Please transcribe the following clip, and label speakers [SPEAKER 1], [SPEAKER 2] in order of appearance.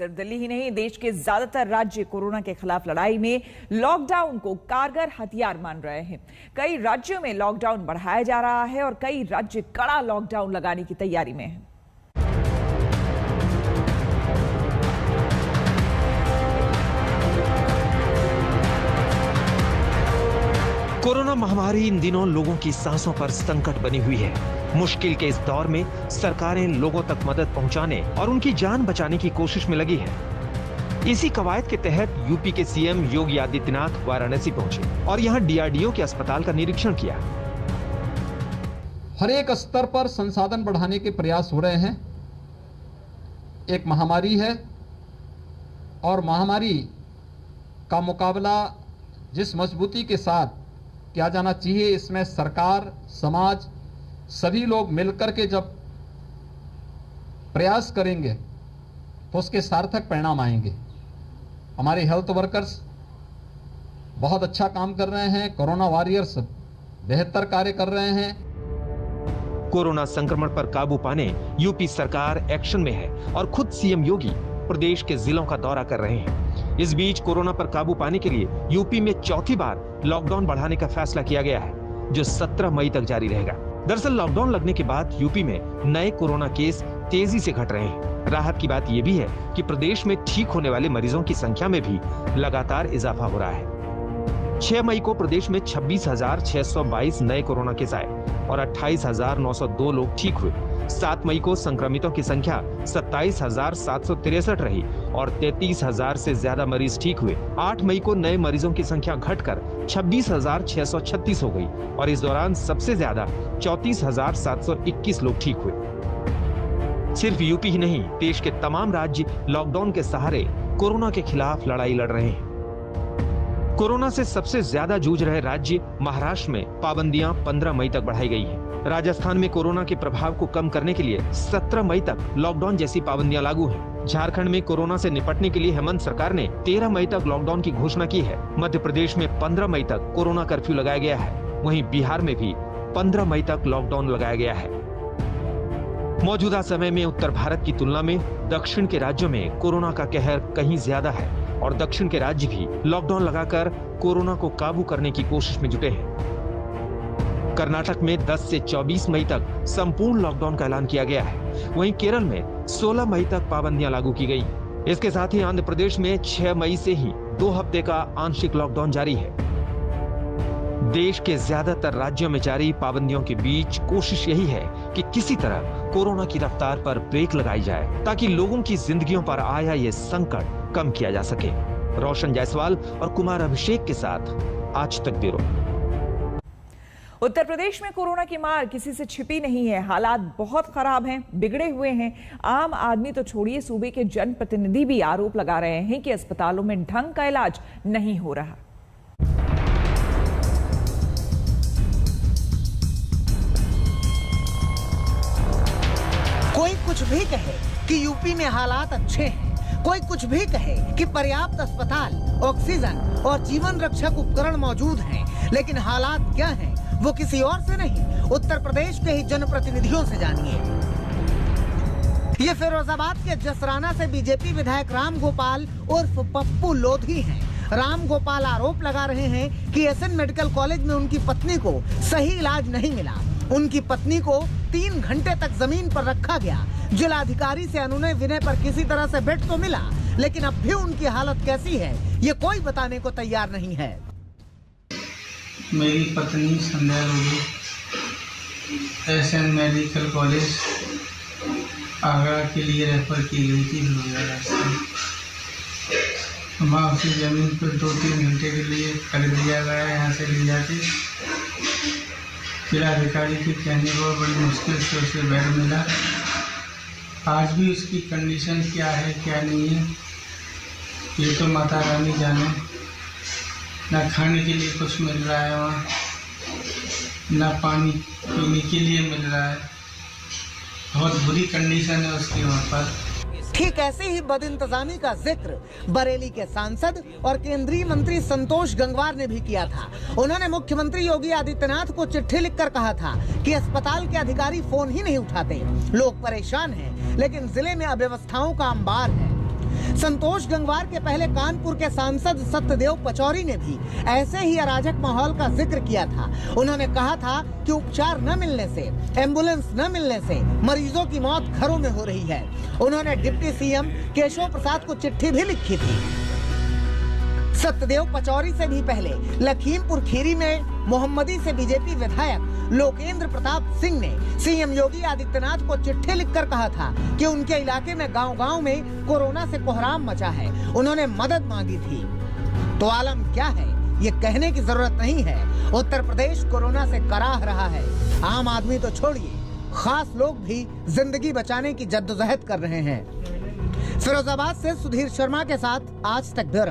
[SPEAKER 1] सिर्फ दिल्ली ही नहीं, देश के ज्यादातर राज्य कोरोना के खिलाफ लड़ाई में लॉकडाउन को कारगर हथियार मान रहे हैं। कई राज्यों में लॉकडाउन बढ़ाया जा रहा है और कई राज्य कड़ा लॉकडाउन लगाने की तैयारी में हैं।
[SPEAKER 2] कोरोना महामारी इन दिनों लोगों की सांसों पर संकट बनी हुई है। मुश्किल के इस दौर में सरकारें लोगों तक मदद पहुंचाने और उनकी जान बचाने की कोशिश में लगी है। इसी कवायद के तहत यूपी के सीएम योगी आदित्यनाथ वाराणसी पहुंचे और यहां डीआरडीओ के अस्पताल का निरीक्षण किया।
[SPEAKER 3] हर एक स्तर पर संसाधन बढ़ाने के प्रयास हो रहे हैं। एक महामारी है और महामारी का मुकाबला जिस मजबूती के साथ किया जाना चाहिए, इसमें सरकार, समाज, सभी लोग मिलकर के जब प्रयास करेंगे तो उसके सार्थक परिणाम आएंगे। हमारे हेल्थ वर्कर्स बहुत अच्छा काम कर रहे हैं, कोरोना वॉरियर्स बेहतर कार्य कर रहे हैं।
[SPEAKER 2] कोरोना संक्रमण पर काबू पाने यूपी सरकार एक्शन में है और खुद सीएम योगी प्रदेश के जिलों का दौरा कर रहे हैं। इस बीच कोरोना पर काबू पाने के लिए यूपी में चौथी बार लॉकडाउन बढ़ाने का फैसला किया गया है, जो 17 मई तक जारी रहेगा। दरअसल लॉकडाउन लगने के बाद यूपी में नए कोरोना केस तेजी से घट रहे हैं। राहत की बात यह भी है कि प्रदेश में ठीक होने वाले मरीजों की संख्या में भी लगातार इजाफा हो रहा है। 6 मई को प्रदेश में 26,622 नए कोरोना केस आए और 28,902 लोग ठीक हुए। 7 मई को संक्रमितों की संख्या 27,763 रही और 33,000 से ज्यादा मरीज ठीक हुए। 8 मई को नए मरीजों की संख्या घटकर 26,636 हो गई और इस दौरान सबसे ज्यादा 34,721 लोग ठीक हुए। सिर्फ यूपी ही नहीं, देश के तमाम राज्य लॉकडाउन के सहारे कोरोना के खिलाफ लड़ाई लड़ रहे हैं। कोरोना से सबसे ज्यादा जूझ रहे राज्य महाराष्ट्र में पाबंदियां 15 मई तक बढ़ाई गई हैं। राजस्थान में कोरोना के प्रभाव को कम करने के लिए 17 मई तक लॉकडाउन जैसी पाबंदियां लागू हैं। झारखंड में कोरोना से निपटने के लिए हेमंत सरकार ने 13 मई तक लॉकडाउन की घोषणा की है। मध्य प्रदेश में 15 मई तक कोरोना कर्फ्यू लगाया गया है। वहीं बिहार में भी 15 मई तक लॉकडाउन लगाया गया है। मौजूदा समय में उत्तर भारत की तुलना में दक्षिण के राज्यों में कोरोना का कहर कहीं ज्यादा है और दक्षिण के राज्य भी लॉकडाउन लगाकर कोरोना को काबू करने की कोशिश में जुटे हैं। कर्नाटक में 10 से 24 मई तक संपूर्ण लॉकडाउन का ऐलान किया गया है। वहीं केरल में 16 मई तक पाबंदियां लागू की गई। इसके साथ ही आंध्र प्रदेश में 6 मई से ही 2 हफ्ते का आंशिक लॉकडाउन जारी है। देश के ज्यादातर राज्यों में जारी पाबंदियों के बीच कोशिश यही है कि किसी तरह कोरोना की रफ्तार पर ब्रेक लगाई जाए ताकि लोगों की जिंदगियों पर आया ये संकट कम किया जा सके। रोशन जायसवाल और कुमार अभिषेक के साथ आज तक ब्यूरो।
[SPEAKER 1] उत्तर प्रदेश में कोरोना की मार किसी से छिपी नहीं है। हालात बहुत खराब हैं, बिगड़े हुए हैं। आम आदमी तो छोड़िए, सूबे के जनप्रतिनिधि भी आरोप लगा रहे हैं कि अस्पतालों में ढंग का इलाज नहीं हो रहा।
[SPEAKER 4] कोई कुछ भी कहे कि यूपी में हालात अच्छे हैं, कोई कुछ भी कहे कि पर्याप्त अस्पताल, ऑक्सीजन और जीवन रक्षक उपकरण मौजूद हैं, लेकिन हालात क्या हैं वो किसी और से नहीं, उत्तर प्रदेश के ही जनप्रतिनिधियों से जानिए। ये फिरोजाबाद के जसराना से बीजेपी विधायक राम गोपाल उर्फ पप्पू लोधी हैं। राम गोपाल आरोप लगा रहे हैं कि एसएन मेडिकल कॉलेज में उनकी पत्नी को सही इलाज नहीं मिला। उनकी पत्नी को 3 घंटे तक जमीन पर रखा गया। जिलाधिकारी से अनुनय विनय पर किसी तरह से बेड तो मिला, लेकिन अब भी उनकी हालत कैसी है ये कोई बताने को तैयार नहीं है।
[SPEAKER 5] मेरी पत्नी Sandhya Lodhi SN medical college Agra के लिए रेफर की गई थी फिरोजाबाद से। वहाँ उसी ज़मीन पर 2-3 घंटे के लिए कर दिया गया। यहाँ से ले जाके जिलाधिकारी के कहने पर बड़ी मुश्किल से उसे बेड मिला। आज भी उसकी कंडीशन क्या है क्या नहीं है ये तो माता रानी जाने। ना खाने के लिए कुछ मिल रहा है वहाँ, ना पानी पीने के लिए मिल रहा है। बहुत बुरी कंडीशन है उसकी वहाँ पर।
[SPEAKER 4] ठीक ऐसे ही बदइंतजामी का जिक्र बरेली के सांसद और केंद्रीय मंत्री संतोष गंगवार ने भी किया था। उन्होंने मुख्यमंत्री योगी आदित्यनाथ को चिट्ठी लिखकर कहा था कि अस्पताल के अधिकारी फोन ही नहीं उठाते, लोग परेशान हैं, लेकिन जिले में अव्यवस्थाओं का अंबार है। संतोष गंगवार के पहले कानपुर के सांसद सत्यदेव पचौरी ने भी ऐसे ही अराजक माहौल का जिक्र किया था। उन्होंने कहा था कि उपचार न मिलने से, एम्बुलेंस न मिलने से मरीजों की मौत घरों में हो रही है। उन्होंने डिप्टी सीएम केशव प्रसाद को चिट्ठी भी लिखी थी। सत्यदेव पचौरी से भी पहले लखीमपुर खीरी में मोहम्मदी से बीजेपी विधायक लोकेंद्र प्रताप सिंह ने सीएम योगी आदित्यनाथ को चिट्ठी लिखकर कहा था कि उनके इलाके में गांव-गांव में कोरोना से कोहराम मचा है। उन्होंने मदद मांगी थी। तो आलम क्या है, ये कहने की जरूरत नहीं है। उत्तर प्रदेश कोरोना से कराह रहा है। आम आदमी तो छोड़िए, खास लोग भी जिंदगी बचाने की जद्दोजहद कर रहे हैं। फिरोजाबाद से सुधीर शर्मा के साथ आज तक ब्यूरो।